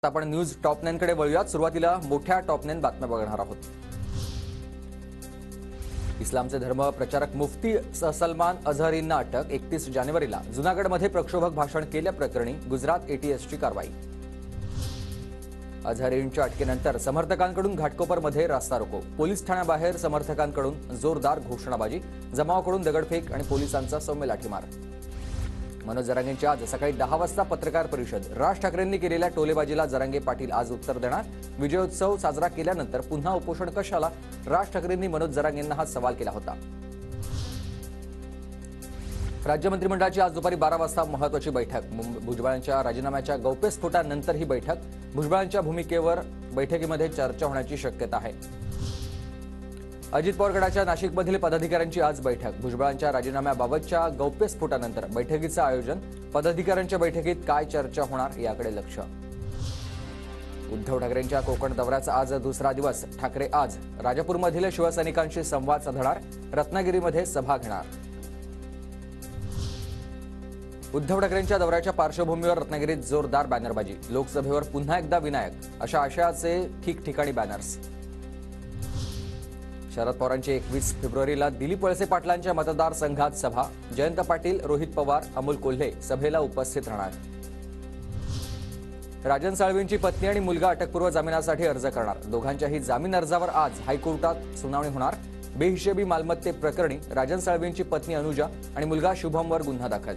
आपण news top 9 कडे वळूयात। सुरुवातीला मोठ्या टॉप 9 बातम्या बघणार आहोत। इस्लामचे धर्म प्रचारक मुफ्ती सलमान अझहरींना अटक। 31 जानेवारीला जुनागडमध्ये प्रक्षोभक भाषण केल्याप्रकरणी गुजरात एटीएसची कारवाई। अझहरींच्या अटकेनंतर समर्थकांकडून घाटकोपरमध्ये रास्ता रोको। पोलीस ठाण्याबाहेर समर्थकांकडून जोरदार घोषणाबाजी, जमावाकडून दगडफेक आणि पोलिसांचा सौम्य लाठीमार। मनोज जरांगेंची आज सकाळी 10 वाजता पत्रकार परिषद। राज ठाकरेंनी केलेल्या टोलेबाजीला जरांगे पाटील आज उत्तर देणार। विजयोत्सव साजरा केल्यानंतर पुन्हा उपोषण कशाला? राज ठाकरेंनी मनोज जरांगेंना हा सवाल केला होता। राज्य मंत्रिमंडळाची आज दुपारी 12 वाजता महत्त्वाची बैठक। भुजबळांच्या राजीनाम्याच्या गौप्यस्फोटानंतर ही बैठक। भुजबळांच्या भूमिकेवर बैठकीमध्ये चर्चा होण्याची शक्यता आहे। अजित पवार गटाच्या नाशिकमधील पदाधिकाऱ्यांची आज बैठक। भुजबळांच्या राजीनाम्याबाबतच्या गौप्यस्फोटानंतर बैठकीचं आयोजन। पदाधिकाऱ्यांच्या बैठकीत काय चर्चा होणार याकडे लक्ष। उद्धव ठाकरेंच्या कोकण दौऱ्याचा आज दुसरा दिवस। ठाकरे आज राजापूरमधील शिवसैनिकांशी संवाद साधणार। रत्नागिरीमध्ये सभा घेणार। उद्धव ठाकरेंच्या दौऱ्याच्या पार्श्वभूमीवर रत्नागिरीत जोरदार बॅनरबाजी। लोकसभेवर पुन्हा एकदा विनायक अशा आशयाचे ठिकठिकाणी बॅनर्स। शरद पवारांची 21 फेब्रुवारीला दिलीप वळसे पाटलांच्या मतदारसंघात सभा। जयंत पाटील, रोहित पवार, अमोल कोल्हे सभेला उपस्थित राहणार। राजन साळवींची पत्नी आणि मुलगा अटकपूर्व जामिनासाठी अर्ज करणार। दोघांच्याही जामीन अर्जावर आज हायकोर्टात सुनावणी होणार। बेहिशेबी मालमत्ते प्रकरणी राजन साळवींची पत्नी अनुजा आणि मुलगा शुभमवर गुन्हा दाखल।